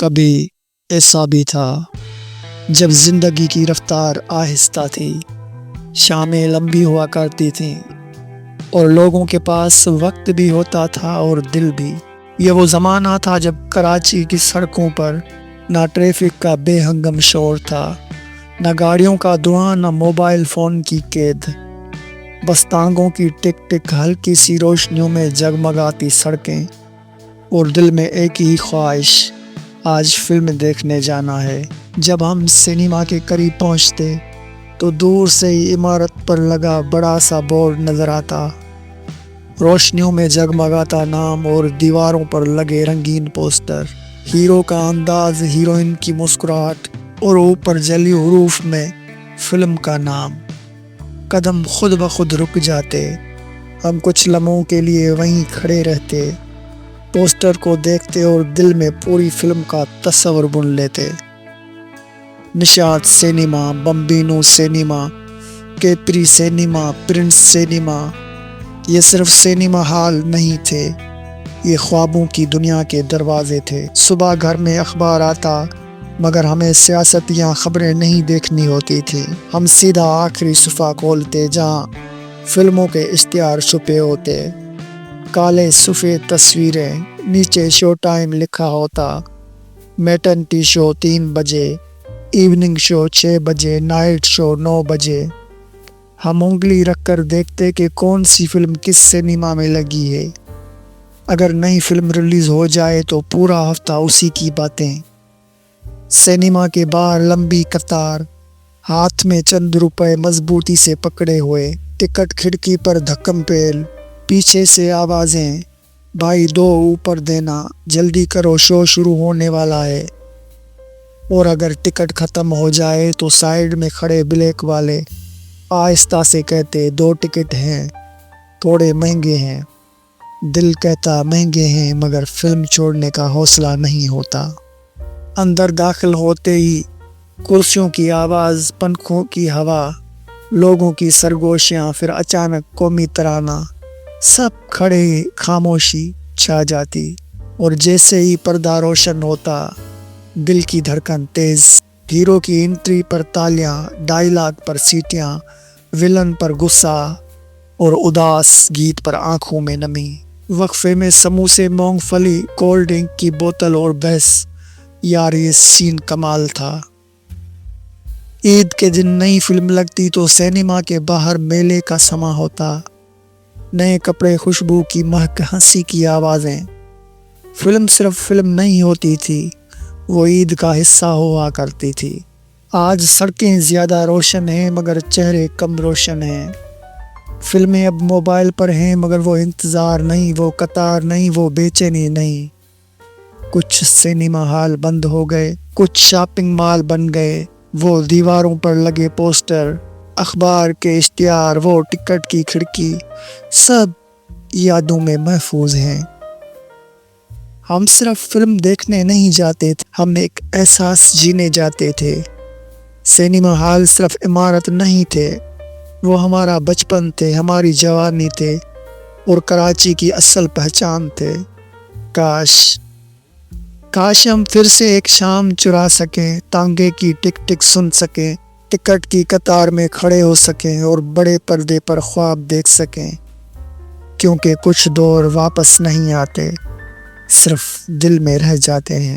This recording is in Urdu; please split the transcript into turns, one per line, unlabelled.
کبھی ایسا بھی تھا جب زندگی کی رفتار آہستہ تھی، شامیں لمبی ہوا کرتی تھیں اور لوگوں کے پاس وقت بھی ہوتا تھا اور دل بھی۔ یہ وہ زمانہ تھا جب کراچی کی سڑکوں پر نہ ٹریفک کا بے ہنگم شور تھا، نہ گاڑیوں کا دھواں، نہ موبائل فون کی قید، بس ٹانگوں کی ٹک ٹک، ہلکی سی روشنیوں میں جگمگاتی سڑکیں اور دل میں ایک ہی خواہش، آج فلم دیکھنے جانا ہے۔ جب ہم سنیما کے قریب پہنچتے تو دور سے ہی عمارت پر لگا بڑا سا بورڈ نظر آتا، روشنیوں میں جگمگاتا نام اور دیواروں پر لگے رنگین پوسٹر، ہیرو کا انداز، ہیروئن کی مسکراہٹ اور اوپر جلی حروف میں فلم کا نام۔ قدم خود بخود رک جاتے، ہم کچھ لمحوں کے لیے وہیں کھڑے رہتے، پوسٹر کو دیکھتے اور دل میں پوری فلم کا تصور بن لیتے۔ Nishat cinema, Bambino cinema, Capri cinema, Prince cinema, یہ صرف سینما ہال نہیں تھے، یہ خوابوں کی دنیا کے دروازے تھے۔ صبح گھر میں اخبار آتا مگر ہمیں سیاست یا خبریں نہیں دیکھنی ہوتی تھی، ہم سیدھا آخری صفحہ کھولتے جہاں فلموں کے اشتہار چھپے ہوتے، کالے سفید تصویریں، نیچے شو ٹائم لکھا ہوتا، میٹنٹی شو 3 بجے، ایوننگ شو 6 بجے، نائٹ شو 9 بجے۔ ہم انگلی رکھ کر دیکھتے کہ کون سی فلم کس سینما میں لگی ہے، اگر نئی فلم ریلیز ہو جائے تو پورا ہفتہ اسی کی باتیں۔ سینما کے باہر لمبی قطار، ہاتھ میں چند روپے مضبوطی سے پکڑے ہوئے، ٹکٹ کھڑکی پر دھکم پیل، پیچھے سے آوازیں، بھائی 2 اوپر دینا، جلدی کرو شو شروع ہونے والا ہے۔ اور اگر ٹکٹ ختم ہو جائے تو سائیڈ میں کھڑے بلیک والے آہستہ سے کہتے 2 ٹکٹ ہیں، تھوڑے مہنگے ہیں۔ دل کہتا مہنگے ہیں مگر فلم چھوڑنے کا حوصلہ نہیں ہوتا۔ اندر داخل ہوتے ہی کرسیوں کی آواز، پنکھوں کی ہوا، لوگوں کی سرگوشیاں، پھر اچانک قومی ترانہ، سب کھڑے، خاموشی چھا جاتی اور جیسے ہی پردہ روشن ہوتا دل کی دھڑکن تیز، ہیرو کی انٹری پر تالیاں، ڈائیلاگ پر سیٹیاں، ویلن پر غصہ اور اداس گیت پر آنکھوں میں نمی۔ وقفے میں سموسے، مونگ پھلی، کولڈ ڈرنک کی بوتل اور بحث، یار یہ سین کمال تھا۔ عید کے دن نئی فلم لگتی تو سینما کے باہر میلے کا سما ہوتا، نئے کپڑے، خوشبو کی مہک، ہنسی کی آوازیں۔ فلم صرف فلم نہیں ہوتی تھی، وہ عید کا حصہ ہوا کرتی تھی۔ آج سڑکیں زیادہ روشن ہیں مگر چہرے کم روشن ہیں، فلمیں اب موبائل پر ہیں مگر وہ انتظار نہیں، وہ قطار نہیں، وہ بے چینی نہیں۔ کچھ سینما ہال بند ہو گئے، کچھ شاپنگ مال بن گئے، وہ دیواروں پر لگے پوسٹر، اخبار کے اشتہار، وہ ٹکٹ کی کھڑکی، سب یادوں میں محفوظ ہیں۔ ہم صرف فلم دیکھنے نہیں جاتے تھے، ہم ایک احساس جینے جاتے تھے۔ سینما ہال صرف عمارت نہیں تھے، وہ ہمارا بچپن تھے، ہماری جوانی تھے اور کراچی کی اصل پہچان تھے۔ کاش ہم پھر سے ایک شام چرا سکیں، تانگے کی ٹک ٹک سن سکیں، ٹکٹ کی قطار میں کھڑے ہو سکیں اور بڑے پردے پر خواب دیکھ سکیں، کیونکہ کچھ دور واپس نہیں آتے، صرف دل میں رہ جاتے ہیں۔